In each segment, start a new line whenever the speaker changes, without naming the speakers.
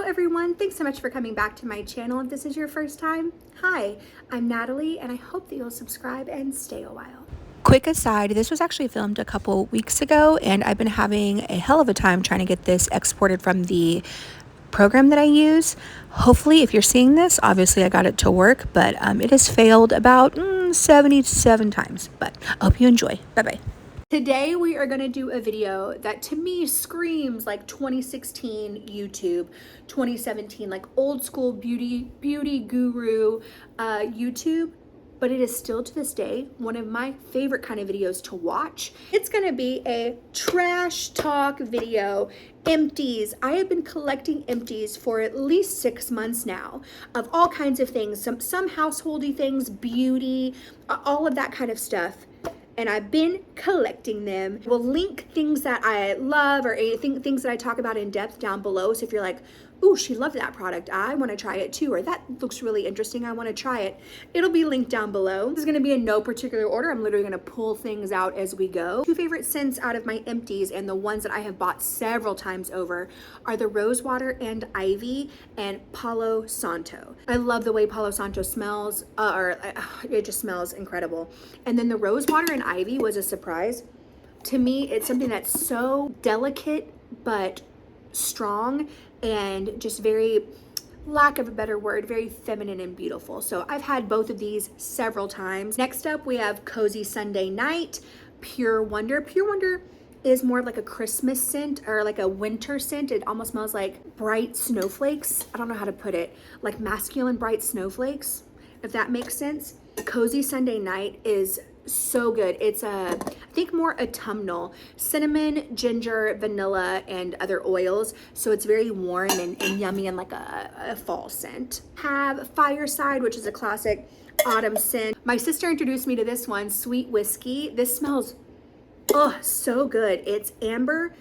everyone, thanks so much for coming back to my channel. If this is your first time, hi, I'm Natalie and I hope that you'll subscribe and stay a while. Quick aside, this was actually filmed a couple weeks ago and I've been having a hell of a time trying to get this exported from the program that I use. Hopefully, if you're seeing this, obviously I got it to work, but it has failed about 77 times, but I hope you enjoy. Bye-bye. Today we are going to do a video that to me screams like 2016 YouTube, 2017 like old school beauty guru YouTube, but it is still to this day one of my favorite kind of videos to watch. It's going to be a trash talk video. Empties. I have been collecting empties for at least 6 months now of all kinds of things, some householdy things, beauty, all of that kind of stuff. And I've been collecting them. We'll link things that I love or things that I talk about in depth down below. So if you're like, ooh, she loved that product, I want to try it too, or that looks really interesting, I want to try it, it'll be linked down below. This is going to be in no particular order. I'm literally going to pull things out as we go. Two favorite scents out of my empties and the ones that I have bought several times over are the Rosewater and Ivy and Palo Santo. I love the way Palo Santo smells, it just smells incredible. And then the Rosewater and Ivy was a surprise. To me, it's something that's so delicate but strong and just very, lack of a better word, very feminine and beautiful. So I've had both of these several times. Next up, we have Cozy Sunday Night, Pure Wonder. Pure Wonder is more of like a Christmas scent or like a winter scent. It almost smells like bright snowflakes. I don't know how to put it, like masculine bright snowflakes, if that makes sense. Cozy Sunday Night is so good. It's I think more autumnal, cinnamon, ginger, vanilla, and other oils. So it's very warm and yummy and like a fall scent. Have Fireside, which is a classic autumn scent. My sister introduced me to this one, Sweet Whiskey. This smells, oh, so good. It's amber,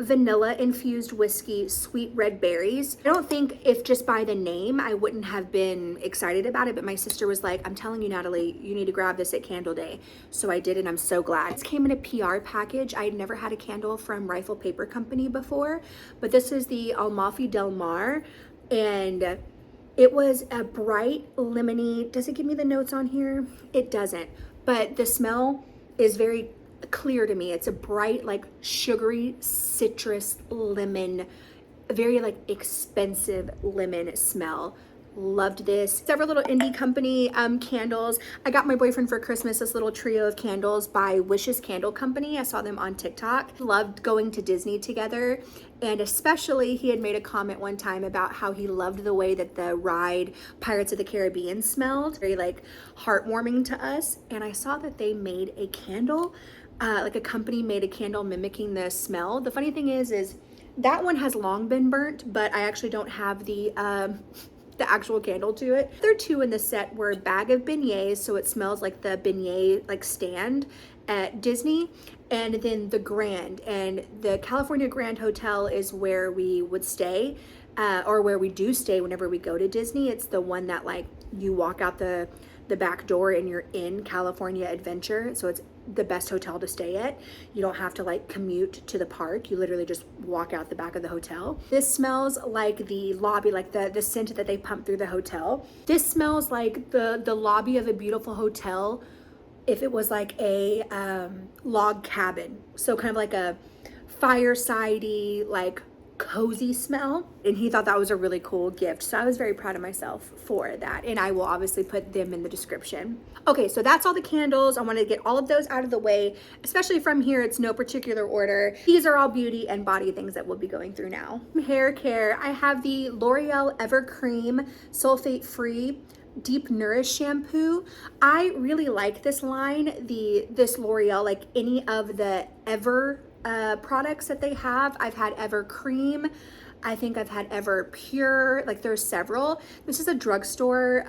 vanilla infused whiskey, sweet red berries. I don't think if just by the name I wouldn't have been excited about it, but my sister was like, I'm telling you, Natalie, you need to grab this at Candle Day. So I did, and I'm so glad. This came in a PR package. I had never had a candle from Rifle Paper Company before, but this is the Almafi Del Mar, and it was a bright lemony. Does it give me the notes on here? It doesn't, but the smell is very clear to me. It's a bright, like sugary citrus lemon, very like expensive lemon smell. Loved this. Several little indie company candles. I got my boyfriend for Christmas this little trio of candles by Wishes Candle Company. I saw them on TikTok. Loved going to Disney together, and especially he had made a comment one time about how he loved the way that the ride Pirates of the Caribbean smelled. Very like heartwarming to us. And I saw that they made a candle, like a company made a candle mimicking the smell. The funny thing is that one has long been burnt, but I actually don't have the actual candle to it. There are two in the set were Bag of Beignets, so it smells like the beignet like stand at Disney, and then the Grand, and the California Grand Hotel is where we would stay, or where we do stay whenever we go to Disney. It's the one that like you walk out the back door and you're in California Adventure, so it's the best hotel to stay at. You don't have to like commute to the park. You literally just walk out the back of the hotel. This smells like the lobby, like the scent that they pump through the hotel. This smells like the lobby of a beautiful hotel if it was like a log cabin. So kind of like a firesidey, like cozy smell, and he thought that was a really cool gift, so I was very proud of myself for that, and I will obviously put them in the description. Okay, so that's all the candles. I wanted to get all of those out of the way, especially from here. It's no particular order. These are all beauty and body things that we'll be going through now. Hair care, I have the L'Oreal Ever Cream sulfate free Deep Nourish shampoo. I really like this line, this L'Oreal, like any of the Ever products that they have. I've had Ever Cream, I think I've had Ever Pure, like there's several. This is a drugstore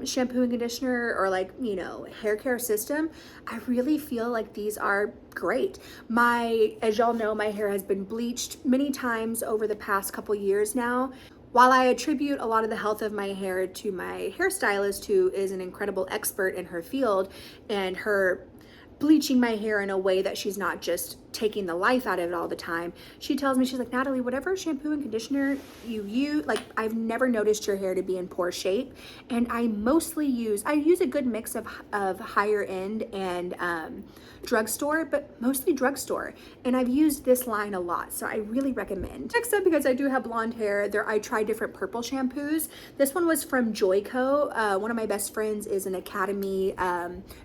shampoo and conditioner, or like, you know, hair care system. I really feel like these are great. As y'all know, my hair has been bleached many times over the past couple years now. While I attribute a lot of the health of my hair to my hairstylist, who is an incredible expert in her field, and her bleaching my hair in a way that she's not just taking the life out of it all the time. She tells me, she's like, Natalie, whatever shampoo and conditioner you use, like, I've never noticed your hair to be in poor shape. And I use a good mix of higher end and drugstore, but mostly drugstore. And I've used this line a lot, so I really recommend. Next up, because I do have blonde hair, I tried different purple shampoos. This one was from Joico. One of my best friends is an Academy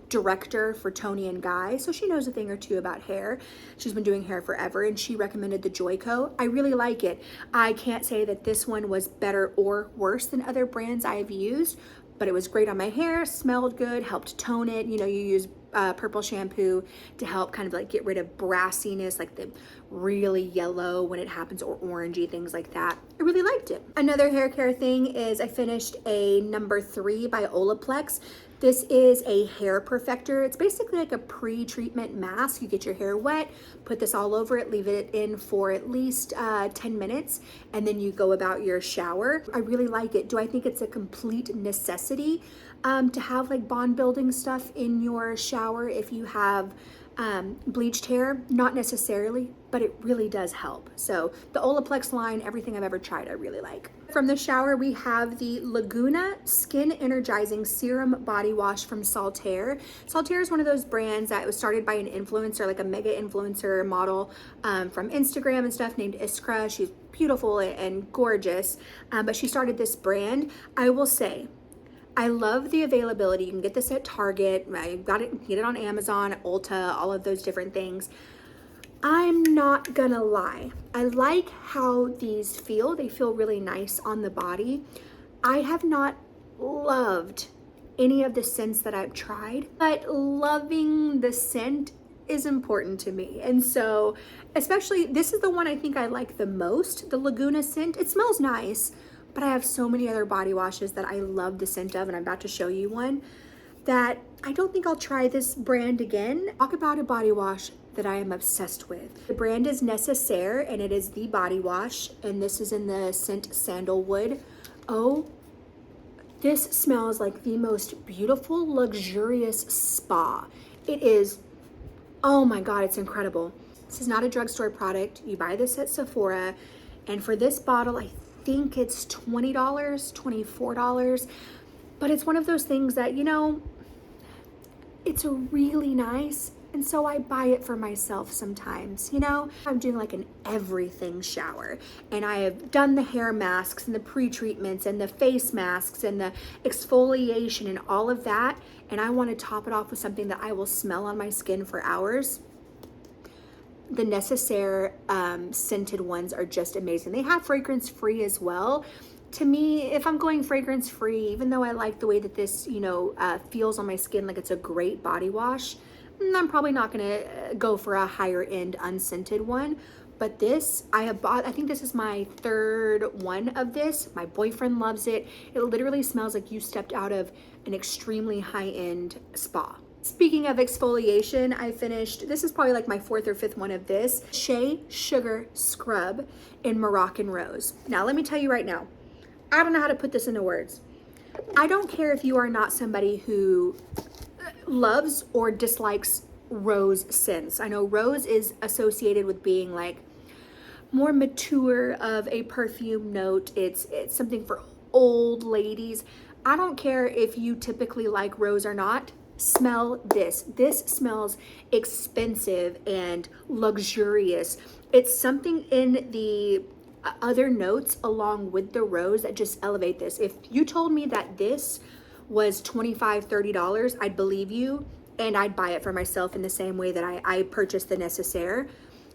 director for Tony and Guy, so she knows a thing or two about hair. She's been doing hair forever, and she recommended the Joico. I really like it. I can't say that this one was better or worse than other brands I've used, but it was great on my hair, smelled good, helped tone it. You know, you use purple shampoo to help kind of like get rid of brassiness, like the really yellow when it happens, or orangey, things like that. I really liked it. Another hair care thing is I finished a number 3 by Olaplex. This is a hair perfector. It's basically like a pre-treatment mask. You get your hair wet, put this all over it, leave it in for at least 10 minutes, and then you go about your shower. I really like it. Do I think it's a complete necessity to have like bond building stuff in your shower if you have bleached hair? Not necessarily, but it really does help. So the Olaplex line, everything I've ever tried, I really like. From the shower, we have the Laguna Skin Energizing Serum Body Wash from Saltaire. Saltaire is one of those brands that was started by an influencer, like a mega influencer model from Instagram and stuff, named Iskra. She's beautiful and gorgeous, but she started this brand. I will say, I love the availability. You can get this at Target. I got it, get it on Amazon, Ulta, all of those different things. I'm not gonna lie. I like how these feel. They feel really nice on the body. I have not loved any of the scents that I've tried, but loving the scent is important to me. And so, especially, this is the one I think I like the most, the Laguna scent. It smells nice, but I have so many other body washes that I love the scent of, and I'm about to show you one, that I don't think I'll try this brand again. Talk about a body wash that I am obsessed with. The brand is Necessaire, and it is the body wash, and this is in the scent Sandalwood. Oh, this smells like the most beautiful, luxurious spa. It is, oh my God, it's incredible. This is not a drugstore product. You buy this at Sephora, and for this bottle, I think it's $20, $24, but it's one of those things that, you know, it's really nice, and so I buy it for myself sometimes. You know, I'm doing like an everything shower, and I have done the hair masks and the pre-treatments and the face masks and the exfoliation and all of that, and I want to top it off with something that I will smell on my skin for hours. The Necessaire scented ones are just amazing. They have fragrance free as well. To me, if I'm going fragrance free, even though I like the way that this, you know, feels on my skin, like it's a great body wash, I'm probably not gonna go for a higher end unscented one. But this, I have bought, I think this is my 3rd one of this. My boyfriend loves it. It literally smells like you stepped out of an extremely high-end spa. Speaking of exfoliation, I finished, this is probably like my 4th or 5th one of this, Shea Sugar Scrub in Moroccan Rose. Now, let me tell you right now, I don't know how to put this into words. I don't care if you are not somebody who loves or dislikes rose scents. I know rose is associated with being like more mature of a perfume note. It's something for old ladies. I don't care if you typically like rose or not. Smell this. This smells expensive and luxurious. It's something in the other notes along with the rose that just elevate this. If you told me that this was $25, $30, I'd believe you, and I'd buy it for myself in the same way that I purchased the Necessaire.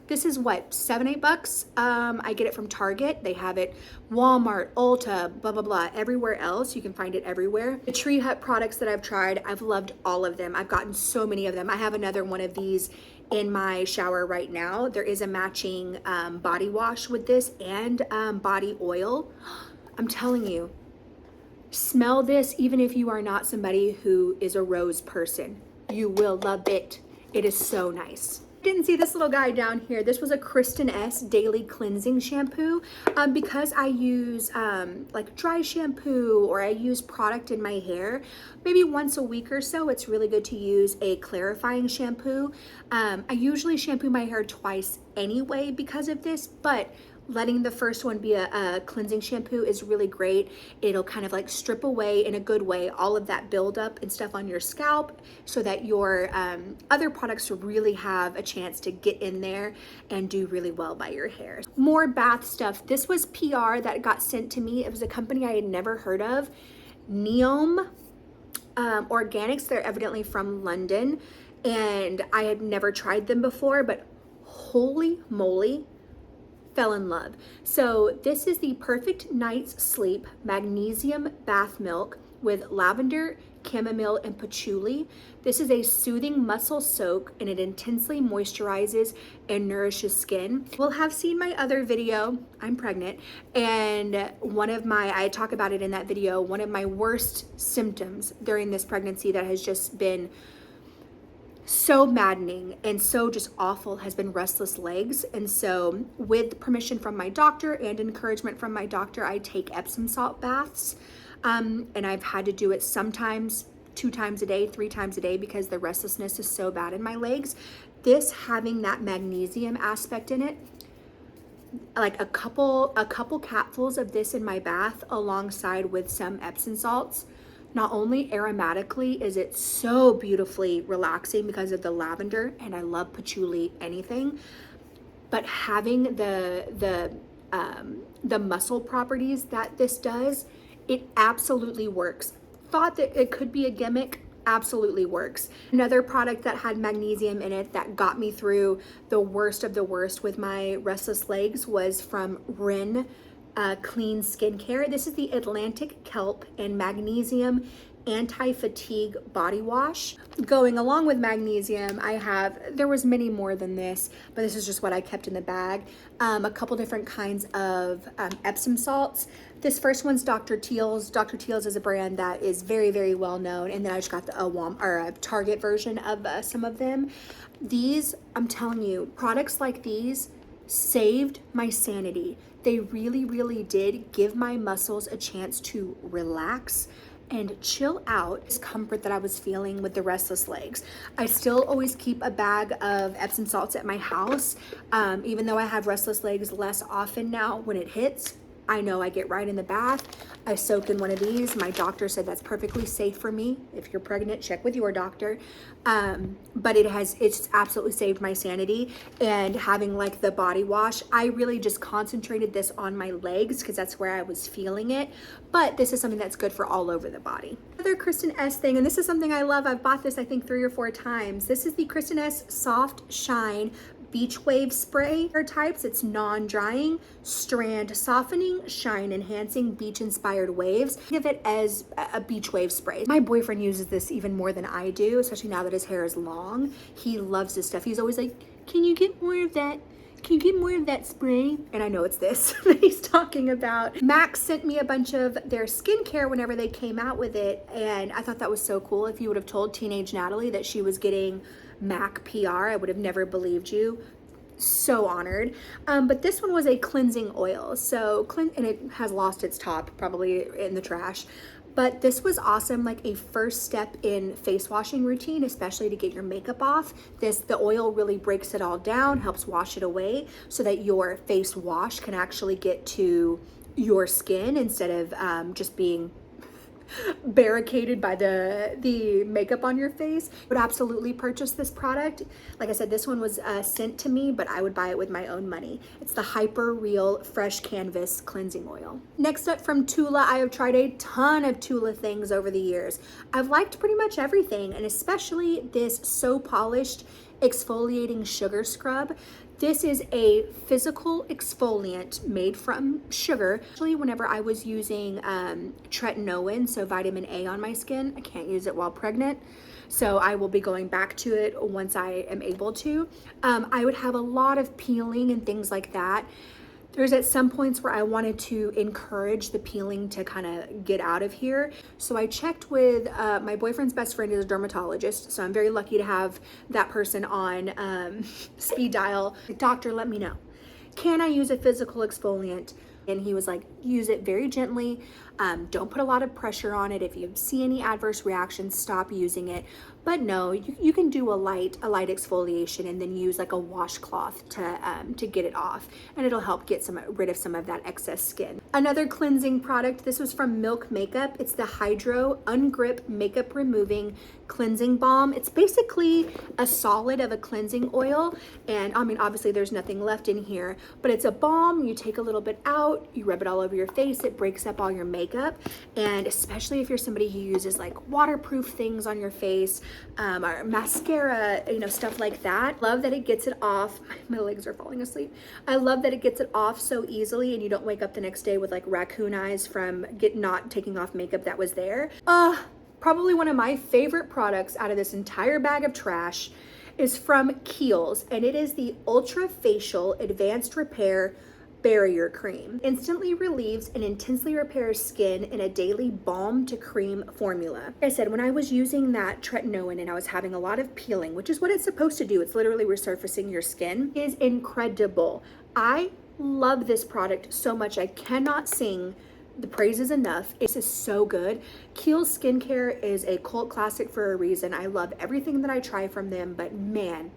This is what, $7, $8? I get it from Target. They have it Walmart, Ulta, blah, blah, blah, everywhere else. You can find it everywhere. The Tree Hut products that I've tried, I've loved all of them. I've gotten so many of them. I have another one of these in my shower right now. There is a matching body wash with this and body oil. I'm telling you, smell this even if you are not somebody who is a rose person. You will love it. It is so nice. didn't see this little guy down here. This was a Kristen S daily cleansing shampoo. Because I use like dry shampoo, or I use product in my hair maybe once a week or so, it's really good to use a clarifying shampoo. I usually shampoo my hair twice anyway because of this, but letting the first one be a cleansing shampoo is really great. It'll kind of like strip away in a good way all of that buildup and stuff on your scalp, so that your other products really have a chance to get in there and do really well by your hair. More bath stuff. This was PR that got sent to me. It was a company I had never heard of, Neom Organics. They're evidently from London, and I had never tried them before, but holy moly, fell in love. So this is the Perfect Night's Sleep Magnesium Bath Milk with lavender, chamomile, and patchouli. This is a soothing muscle soak, and it intensely moisturizes and nourishes skin. You'll have seen my other video, I'm pregnant, and I talk about it in that video, one of my worst symptoms during this pregnancy that has just been so maddening and so just awful has been restless legs. And so with permission from my doctor and encouragement from my doctor, I take Epsom salt baths. And I've had to do it sometimes 2 times a day, 3 times a day, because the restlessness is so bad in my legs. This having that magnesium aspect in it, like a couple capfuls of this in my bath alongside with some Epsom salts, not only aromatically is it so beautifully relaxing because of the lavender, and I love patchouli anything, but having the muscle properties that this does, it absolutely works. Thought that it could be a gimmick, absolutely works. Another product that had magnesium in it that got me through the worst of the worst with my restless legs was from Rin Clean Skincare. This is the Atlantic Kelp and Magnesium Anti-Fatigue Body Wash. Going along with magnesium, there was many more than this, but this is just what I kept in the bag. A couple different kinds of Epsom salts. This first one's Dr. Teal's. Dr. Teal's is a brand that is very, very well known, and then I just got a Target version of some of them. These, I'm telling you, products like these saved my sanity. They really, really did give my muscles a chance to relax and chill out this comfort that I was feeling with the restless legs. I still always keep a bag of Epsom salts at my house. Even though I have restless legs less often now, when it hits, I know I get right in the bath. I soak in one of these. My doctor said that's perfectly safe for me. If you're pregnant, check with your doctor. But it's absolutely saved my sanity. And having like the body wash, I really just concentrated this on my legs because that's where I was feeling it. But this is something that's good for all over the body. Another Kristen S thing, and this is something I love. I've bought this I think 3 or 4 times. This is the Kristen S Soft Shine Beach Wave Spray. Types, it's non-drying, strand softening, shine enhancing, beach inspired waves. Think of it as a beach wave spray. My boyfriend uses this even more than I do, especially now that his hair is long. He loves this stuff. He's always like, can you get more of that? Can you get more of that spray? And I know it's this that he's talking about. Max sent me a bunch of their skincare whenever they came out with it, and I thought that was so cool. If you would have told teenage Natalie that she was getting Mac PR, I would have never believed you. So honored. But this one was a cleansing oil, and it has lost its top, probably in the trash. But this was awesome, like a first step in face washing routine, especially to get your makeup off. The oil really breaks it all down, helps wash it away so that your face wash can actually get to your skin instead of just being barricaded by the makeup on your face. Would absolutely purchase this product. Like I said, this one was sent to me, but I would buy it with my own money. It's the Hyper Real Fresh Canvas Cleansing Oil. Next up from Tula, I have tried a ton of Tula things over the years. I've liked pretty much everything, and especially this So Polished Exfoliating Sugar Scrub. This is a physical exfoliant made from sugar. Actually, whenever I was using tretinoin, so vitamin A on my skin, I can't use it while pregnant, so I will be going back to it once I am able to. I would have a lot of peeling and things like that. There's at some points where I wanted to encourage the peeling to kind of get out of here. So I checked with my boyfriend's best friend is a dermatologist. So I'm very lucky to have that person on speed dial. Doctor, let me know. Can I use a physical exfoliant? And he was like, use it very gently. Don't put a lot of pressure on it. If you see any adverse reactions, stop using it. But no, you can do a light exfoliation and then use like a washcloth to get it off, and it'll help get rid of some of that excess skin. Another cleansing product. This was from Milk Makeup. It's the Hydro Ungrip Makeup Removing Cleansing Balm. It's basically a solid of a cleansing oil, and I mean obviously there's nothing left in here, but it's a balm. You take a little bit out, you rub it all over your face. It breaks up all your makeup, and especially if you're somebody who uses like waterproof things on your face, or mascara, stuff like that. Love that it gets it off. My legs are falling asleep. I love that it gets it off so easily, and you don't wake up the next day with like raccoon eyes from not taking off makeup that was there. Probably one of my favorite products out of this entire bag of trash is from Kiehl's, and it is the Ultra Facial Advanced Repair Barrier Cream. Instantly relieves and intensely repairs skin in a daily balm to cream formula. Like I said, when I was using that tretinoin and I was having a lot of peeling, which is what it's supposed to do, it's literally resurfacing your skin, is incredible. I love this product so much. I cannot sing the praises enough. This is so good. Kiehl's skincare is a cult classic for a reason. I love everything that I try from them, but man,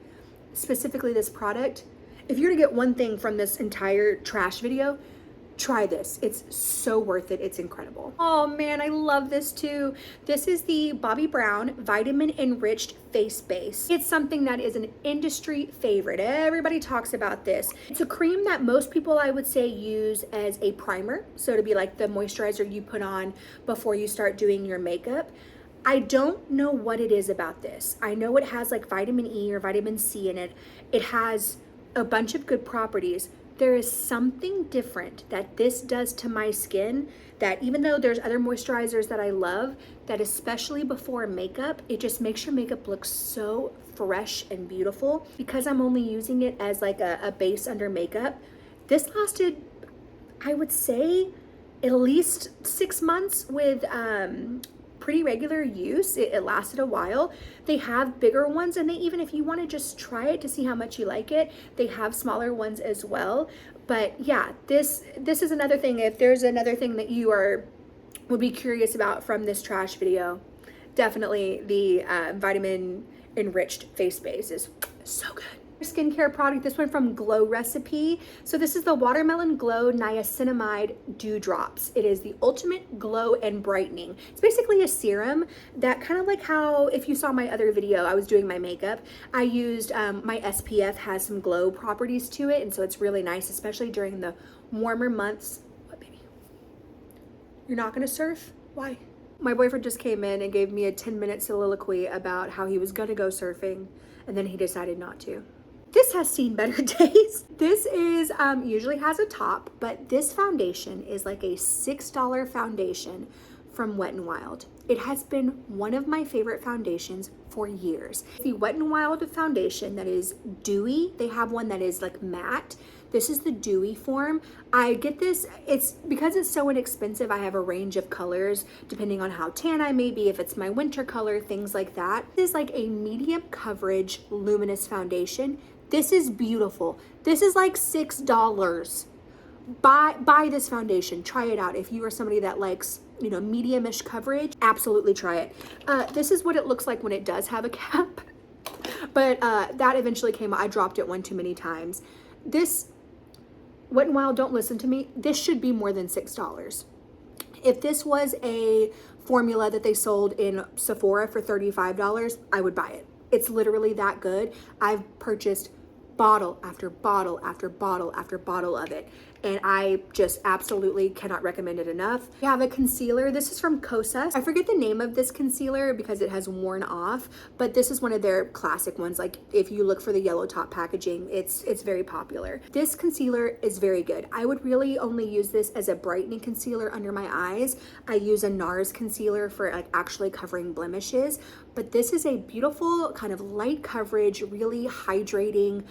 specifically this product, if you're to get one thing from this entire trash video, try this. It's so worth it. It's incredible. Oh man, I love this too. This is the Bobbi Brown Vitamin Enriched Face Base. It's something that is an industry favorite. Everybody talks about this. It's a cream that most people, I would say, use as a primer. So to be like the moisturizer you put on before you start doing your makeup. I don't know what it is about this. I know it has like vitamin E or vitamin C in it. It has a bunch of good properties. There is something different that this does to my skin, that even though there's other moisturizers that I love, that especially before makeup, it just makes your makeup look so fresh and beautiful. Because I'm only using it as like a base under makeup, this lasted, I would say, at least 6 months with pretty regular use. It lasted a while. They have bigger ones, and would if you want to just try it to see how much you like it, they have smaller ones as well. But yeah, this is another thing. If there's another thing that you would be curious about from this trash video, definitely the vitamin enriched face base is so good. Skincare product, this one from Glow Recipe. So this is the Watermelon Glow Niacinamide Dew Drops. It is the ultimate glow and brightening. It's basically a serum that, kind of like how, if you saw my other video, I was doing my makeup, I used my SPF has some glow properties to it, and so it's really nice, especially during the warmer months. What, baby? You're not gonna surf? Why? My boyfriend just came in and gave me a 10-minute soliloquy about how he was gonna go surfing, and then he decided not to. This has seen better days. This is, usually has a top, but this foundation is like a $6 foundation from Wet n Wild. It has been one of my favorite foundations for years. The Wet n Wild foundation that is dewy. They have one that is like matte. This is the dewy form. I get this, it's because it's so inexpensive, I have a range of colors depending on how tan I may be, if it's my winter color, things like that. This is like a medium coverage luminous foundation. This is beautiful. This is like $6. Buy this foundation. Try it out. If you are somebody that likes, medium-ish coverage, absolutely try it. This is what it looks like when it does have a cap. But that eventually came out. I dropped it one too many times. This, Wet n Wild, don't listen to me. This should be more than $6. If this was a formula that they sold in Sephora for $35, I would buy it. It's literally that good. I've purchased bottle after bottle after bottle after bottle of it, and I just absolutely cannot recommend it enough. We have a concealer. This is from Kosas. I forget the name of this concealer because it has worn off, but this is one of their classic ones. Like if you look for the yellow top packaging, it's very popular. This concealer is very good. I would really only use this as a brightening concealer under my eyes. I use a NARS concealer for like actually covering blemishes, but this is a beautiful kind of light coverage, really hydrating,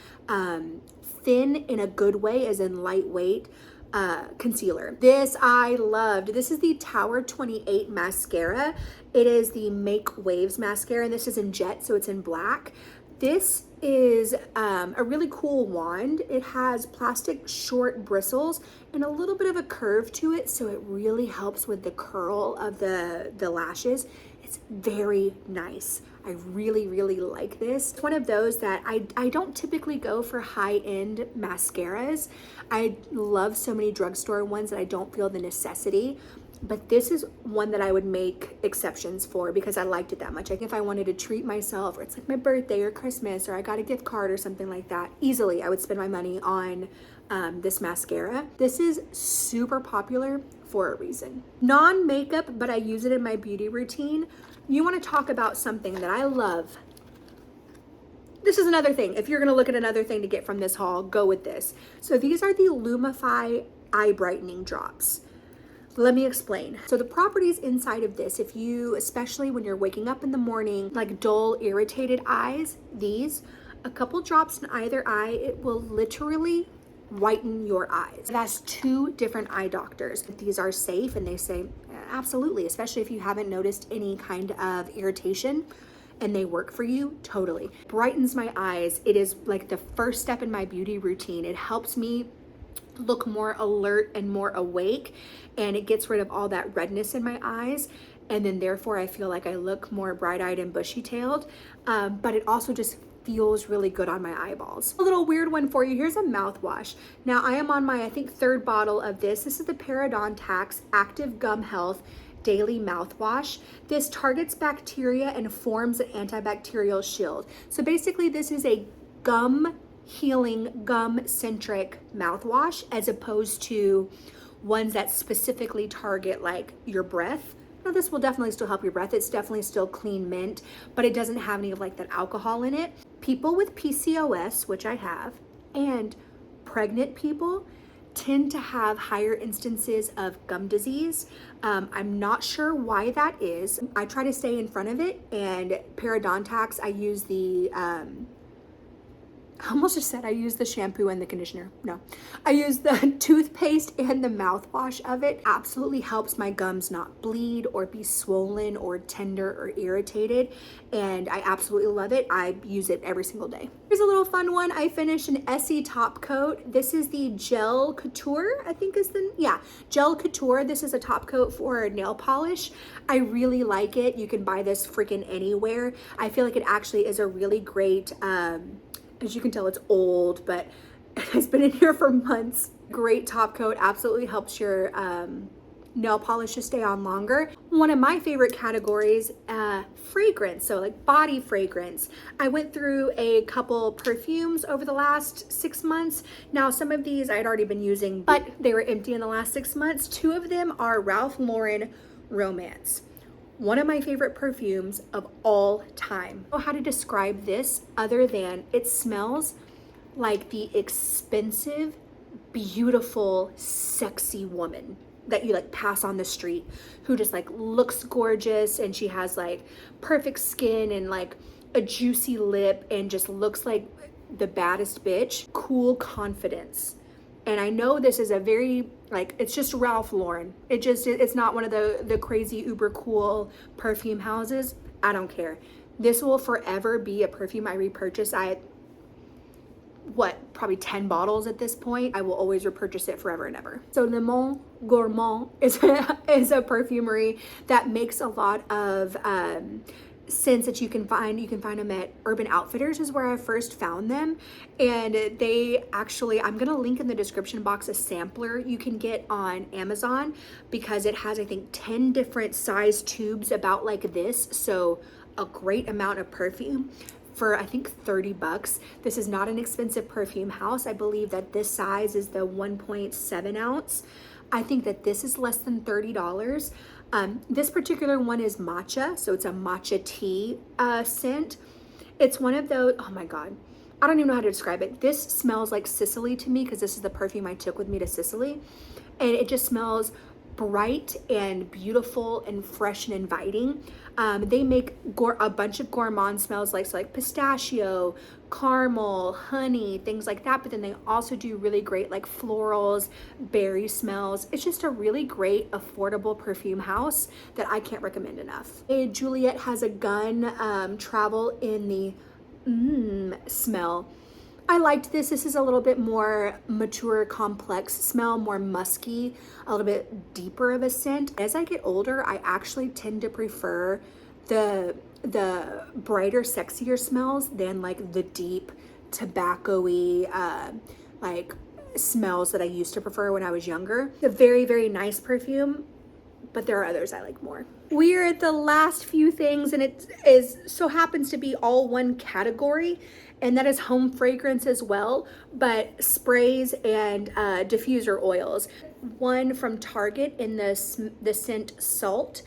thin in a good way, as in lightweight concealer. This I loved. This is the Tower 28 mascara. It is the Make Waves mascara, and this is in jet, so it's in black. This is a really cool wand. It has plastic short bristles and a little bit of a curve to it, so it really helps with the curl of the lashes. It's very nice. I really, really like this. It's one of those that I don't typically go for high-end mascaras. I love so many drugstore ones that I don't feel the necessity, but this is one that I would make exceptions for because I liked it that much. Like if I wanted to treat myself, or it's like my birthday or Christmas, or I got a gift card or something like that, easily I would spend my money on this mascara. This is super popular for a reason. Non-makeup, but I use it in my beauty routine. You want to talk about something that I love. This is another thing. If you're going to look at another thing to get from this haul, go with this. So these are the Lumify eye brightening drops. Let me explain. So the properties inside of this, if you, especially when you're waking up in the morning, like dull, irritated eyes, these, a couple drops in either eye, it will literally whiten your eyes. That's 2 different eye doctors. These are safe, and they say absolutely, especially if you haven't noticed any kind of irritation and they work for you, totally. Brightens my eyes. It is like the first step in my beauty routine. It helps me look more alert and more awake, and it gets rid of all that redness in my eyes, and then therefore I feel like I look more bright-eyed and bushy-tailed, but it also just feels really good on my eyeballs. A little weird one for you. Here's a mouthwash. Now I am on my, I think, 3rd bottle of this. This is the Parodontax Active Gum Health Daily Mouthwash. This targets bacteria and forms an antibacterial shield. So basically this is a gum healing, gum centric mouthwash, as opposed to ones that specifically target like your breath. Now this will definitely still help your breath. It's definitely still clean mint, but it doesn't have any of like that alcohol in it. People with PCOS, which I have, and pregnant people tend to have higher instances of gum disease. I'm not sure why that is. I try to stay in front of it, and Parodontax, I use the I almost just said I use the shampoo and the conditioner. No, I use the toothpaste and the mouthwash of it. Absolutely helps my gums not bleed or be swollen or tender or irritated. And I absolutely love it. I use it every single day. Here's a little fun one. I finished an Essie top coat. This is the Gel Couture, I think is the, yeah, Gel Couture. This is a top coat for nail polish. I really like it. You can buy this freaking anywhere. I feel like it actually is a really great, as you can tell, it's old, but it has been in here for months. Great top coat, absolutely helps your nail polish to stay on longer. One of my favorite categories, fragrance, so like body fragrance. I went through a couple perfumes over the last 6 months. Now, some of these I had already been using, but they were empty in the last 6 months. 2 of them are Ralph Lauren Romance. One of my favorite perfumes of all time. I don't know how to describe this other than it smells like the expensive, beautiful, sexy woman that you like pass on the street, who just like looks gorgeous, and she has like perfect skin and like a juicy lip and just looks like the baddest bitch. Cool confidence. And I know this is a very, like, it's just Ralph Lauren. It's not one of the crazy uber cool perfume houses. I don't care. This will forever be a perfume I repurchase. Probably 10 bottles at this point. I will always repurchase it forever and ever. So Le Monde Gourmand is a perfumery that makes a lot of scents that you can find them at Urban Outfitters, is where I first found them. And they actually, I'm gonna link in the description box a sampler you can get on Amazon, because it has, I think, 10 different size tubes about like this. So a great amount of perfume for, I think, 30 bucks. This is not an expensive perfume house. I believe that this size is the 1.7 ounce. I think that this is less than $30. This particular one is matcha, so it's a matcha tea scent. It's one of those, oh my God, I don't even know how to describe it. This smells like Sicily to me, because this is the perfume I took with me to Sicily. And it just smells bright and beautiful and fresh and inviting. They make a bunch of gourmand smells like pistachio, caramel, honey, things like that. But then they also do really great like florals, berry smells. It's just a really great, affordable perfume house that I can't recommend enough. Juliet has a gun travel in the smell. I liked this. This is a little bit more mature, complex smell, more musky, a little bit deeper of a scent. As I get older, I actually tend to prefer the brighter, sexier smells than like the deep, tobacco-y, like smells that I used to prefer when I was younger. A very, very nice perfume, but there are others I like more. We're at the last few things, and it so happens to be all one category, and that is home fragrance as well, but sprays and diffuser oils. One from Target in the scent Salt.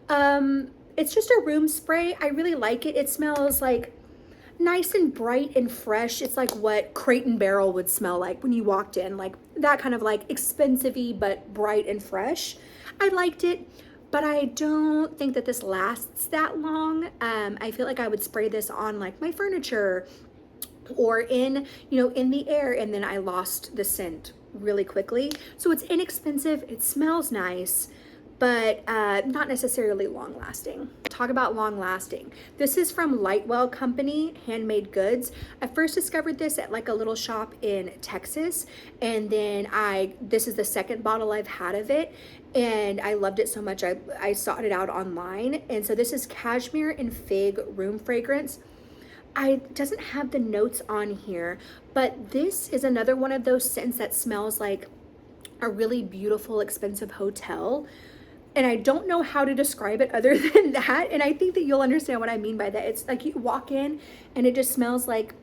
It's just a room spray. I really like it. It smells like nice and bright and fresh. It's like what Crate and Barrel would smell like when you walked in, like that kind of like expensive-y but bright and fresh. I liked it, but I don't think that this lasts that long. I feel like I would spray this on like my furniture or in the air, and then I lost the scent really quickly. So it's inexpensive, it smells nice, but not necessarily long lasting. Talk about long lasting. This is from Lightwell Company, Handmade Goods. I first discovered this at like a little shop in Texas, and then this is the second bottle I've had of it, and I loved it so much I sought it out online. And so this is Cashmere and Fig Room Fragrance. It doesn't have the notes on here, but this is another one of those scents that smells like a really beautiful, expensive hotel. And I don't know how to describe it other than that. And I think that you'll understand what I mean by that. It's like you walk in and it just smells like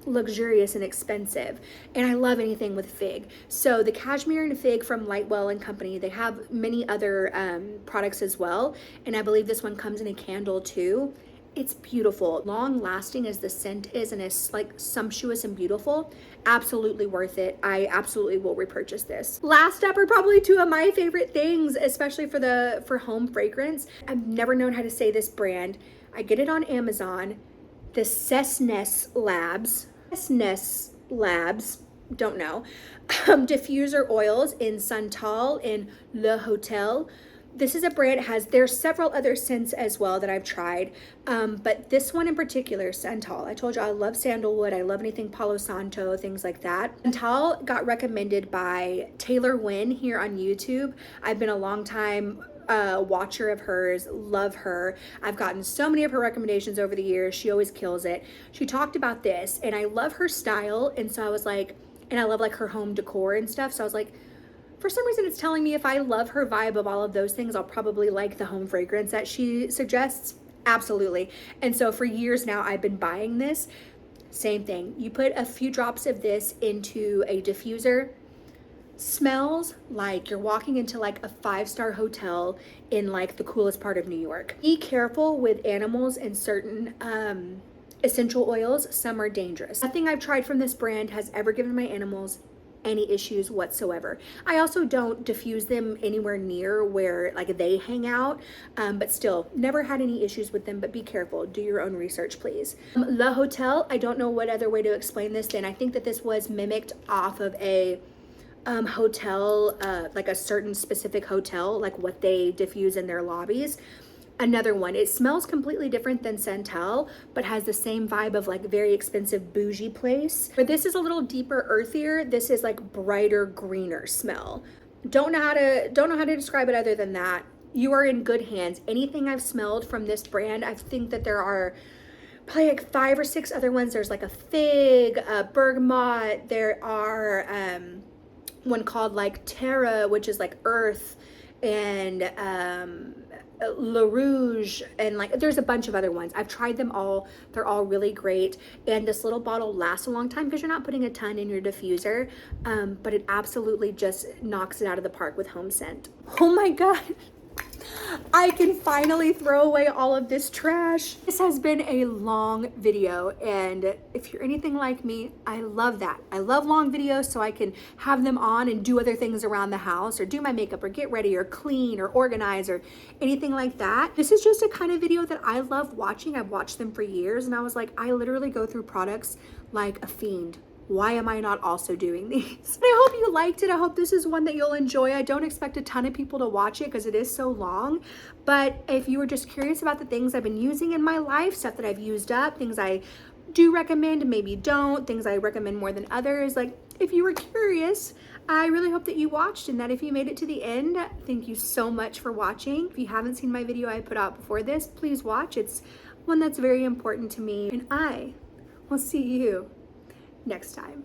luxurious and expensive. And I love anything with fig. So the Cashmere and Fig from Lightwell and Company, they have many other products as well. And I believe this one comes in a candle too. It's beautiful, long lasting as the scent is, and it's like sumptuous and beautiful. Absolutely worth it. I absolutely will repurchase this. Last up are probably two of my favorite things, especially for home fragrance. I've never known how to say this brand. I get it on Amazon. The Cessness Labs, don't know. Diffuser oils in Santal in Le Hotel. This is a brand there's several other scents as well that I've tried, but this one in particular, Santal. I told you I love sandalwood. I love anything Palo Santo, things like that. Santal got recommended by Taylor Wynn here on YouTube. I've been a long time watcher of hers, love her. I've gotten so many of her recommendations over the years. She always kills it. She talked about this, and I love her style, and so I was like, and I love like her home decor and stuff, so I was like, for some reason it's telling me if I love her vibe of all of those things, I'll probably like the home fragrance that she suggests. Absolutely. And so for years now I've been buying this. Same thing. You put a few drops of this into a diffuser, smells like you're walking into like a 5-star hotel in like the coolest part of New York. Be careful with animals and certain essential oils. Some are dangerous. Nothing I've tried from this brand has ever given my animals any issues whatsoever. I also don't diffuse them anywhere near where like they hang out, but still never had any issues with them. But be careful, do your own research, please. Le Hotel, I don't know what other way to explain this than I think that this was mimicked off of a hotel, like a certain specific hotel, like what they diffuse in their lobbies. Another one, it smells completely different than Santal, but has the same vibe of like very expensive bougie place. But this is a little deeper, earthier. This is like brighter, greener smell. Don't know how to describe it other than that. You are in good hands. Anything I've smelled from this brand, I think that there are probably like 5 or 6 other ones. There's like a fig, a bergamot. There are one called like Terra, which is like earth, and Le Rouge, and like there's a bunch of other ones. I've tried them all. They're all really great, and this little bottle lasts a long time because you're not putting a ton in your diffuser, but it absolutely just knocks it out of the park with home scent. Oh my god, I can finally throw away all of this trash. This has been a long video, and if you're anything like me, I love that. I love long videos so I can have them on and do other things around the house or do my makeup or get ready or clean or organize or anything like that. This is just a kind of video that I love watching. I've watched them for years, and I was like, I literally go through products like a fiend. Why am I not also doing these? I hope you liked it. I hope this is one that you'll enjoy. I don't expect a ton of people to watch it because it is so long. But if you were just curious about the things I've been using in my life, stuff that I've used up, things I do recommend and maybe don't, things I recommend more than others, like if you were curious, I really hope that you watched, and that if you made it to the end, thank you so much for watching. If you haven't seen my video I put out before this, please watch. It's one that's very important to me, and I will see you next time.